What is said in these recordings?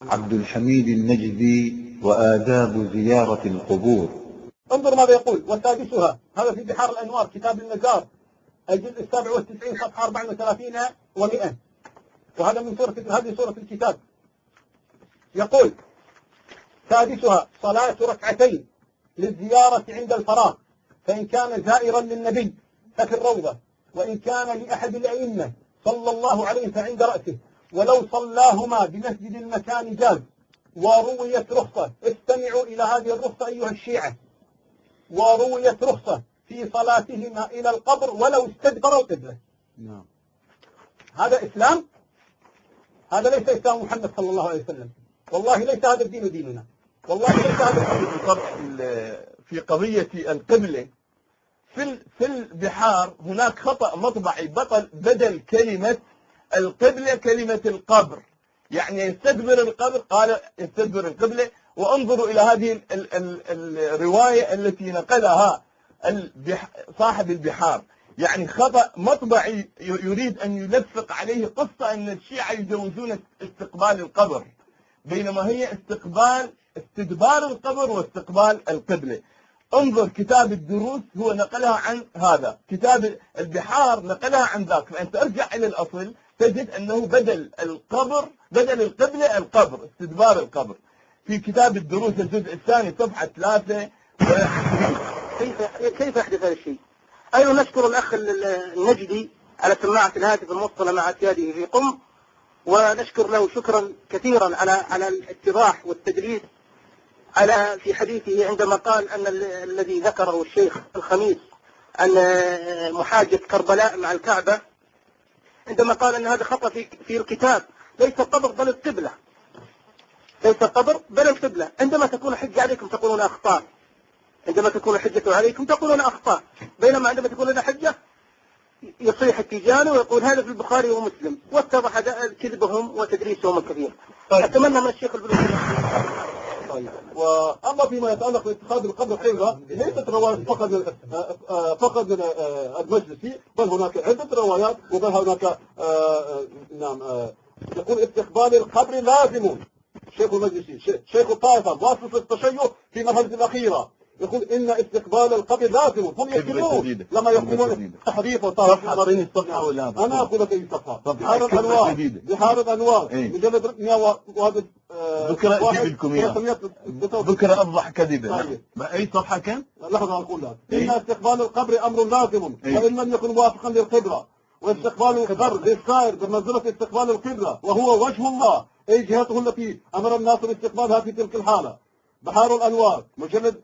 عبد الحميد النجدي وآداب زيارة القبور. انظر ماذا يقول: وسادسها، هذا في بحار الأنوار كتاب النجار الجزء 97 صفحة 34 و100، وهذا من هذه سورة الكتاب. يقول: سادسها صلاة ركعتين للزيارة عند الفراغ، فإن كان زائرا للنبي ففي الروضة، وإن كان لأحد الأئمة صلى الله عليه فعند رأسه، ولو صلاهما بمسجد المكان جاز. ورويت رخصة، استمعوا إلى هذه الرخصة أيها الشيعة، ورويت رخصة في صلاتهما إلى القبر ولو استدبروا القبلة. نعم. هذا إسلام؟ هذا ليس إسلام محمد صلى الله عليه وسلم. والله ليس هذا الدين ديننا، والله ليس هذا الدين. في قضية القبلة في البحار هناك خطأ مطبعي بدل كلمة القبلة كلمة القبر، يعني يستدبر القبر، قال يستدبر القبلة. وانظروا إلى هذه الرواية التي نقلها صاحب البحار، يعني خطأ مطبعي يريد أن يلفق عليه قصة أن الشيعة يجوزون استقبال القبر، بينما هي استدبار القبر واستقبال القبلة. انظر كتاب الدروس هو نقلها عن هذا، كتاب البحار نقلها عن ذاك، فأنت ارجع إلى الأصل تجد أنه بدل القبلة القبر، استدبار القبر. في كتاب الدروس الجزء الثاني صفحة 3. كيف يحدث هذا الشيء؟ أيضا نشكر الأخ النجدي على سماعة الهاتف الموصلة مع اعتياده في قم، ونشكر له شكرا كثيرا على الاتضاح والتدليس في حديثه عندما قال أن الذي ذكره الشيخ الخميس أن محاجة كربلاء مع الكعبة، عندما قال أن هذا خطأ في الكتاب. ليس القبر بل القبلة، ليس القبر بل القبلة. عندما تكون حجة عليكم تقولون أخطاء، عندما تكون حجة عليكم تقولون أخطاء، بينما عندما تكون لنا حجة يصيح التيجاني ويقول هذا في البخاري ومسلم، واتضح كذبهم وتدريسهم الكثير. أتمنى من الشيخ البلوغي. وأما فيما يتعلق باتخاذ القبر قبلة، ليست رواية فقط من المجلسي، بل هناك عدة روايات، وبل هناك يقول استقبال القبر لازم. شيخ المجلسي شيخ الطائفة واصف التشيع في مرحلة الأخيرة يقول إن استقبال القبر لازم. هم يكتبون لما يقومون تحريف وطرح. أنا أقول لك أي صفحة. بحار الأنوار مجلد 101. ذكر أوضح كذبة. أي صفحة كان؟ لحظة أقول لك. إن استقبال القبر أمر لازم، وإن لم يكن موافقا للقبلة. واستقبال القبر للسائر بمنزلة استقبال القبلة، وهو وجه الله أي جهته التي أمر الناس باستقبالها في تلك الحالة. بحار الأنوار مجلد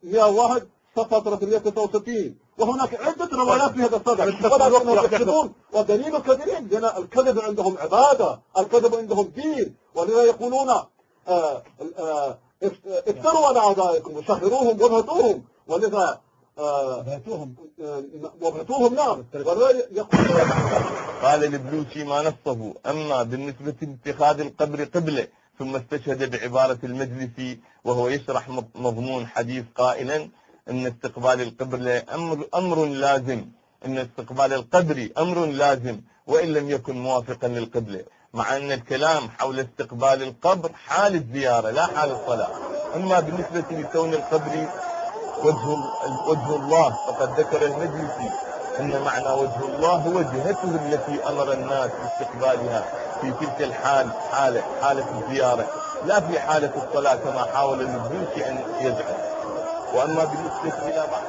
101 صفحة 366. وهناك عدة روايات في هذا الصدد، ولكنهم يكذبون. ودليل الكذبين لأن الكذب عندهم عبادة، الكذب عندهم دين، ولذا يقولون افتروا على أعدائكم وشهروهم وابهتوهم، ولذا وابهتوهم. نعم. قال البلوشي ما نصه. أما بالنسبة لاتخاذ القبر قبلة، ثم استشهد بعبارة المجلسي وهو يشرح مضمون حديث قائلا أن استقبال القبر أمر لازم، أن استقبال القبر أمر لازم وإن لم يكن موافقا للقبلة، مع أن الكلام حول استقبال القبر حال الزيارة لا حال الصلاة. أما بالنسبة لكون القبر وجه الله، فقد ذكر المجلسي أن معنى وجه الله هو جهته التي أمر الناس باستقبالها في تلك الحال، حالة الزيارة، لا في حالة الصلاة كما حاول النبوسي أن يزعم. وأما بالنسبة إلى بعض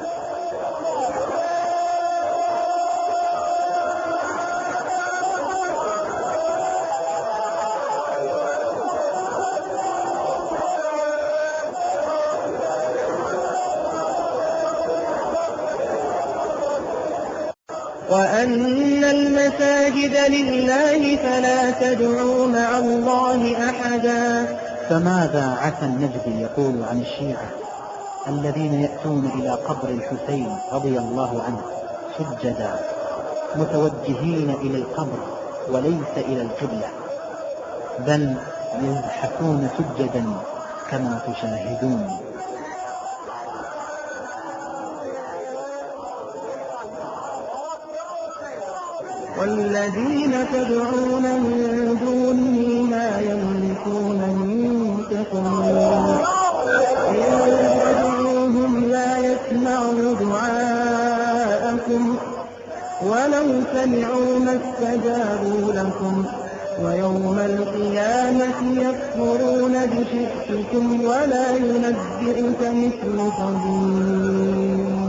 وأن المساجد لله فلا تدعوا مع الله أحدا. فماذا عسى النجدي يقول عن الشيعة الذين يأتون إلى قبر الحسين رضي الله عنه سجدا متوجهين إلى القبر وليس إلى القبلة، بل يزحفون سجدا كما تشاهدون؟ والذين تدعون من دونه ما يملكون ولو سمعوا ما استجابوا لكم ويوم القيامة يكفرون بشرككم ولا ينبئك مثل خبير.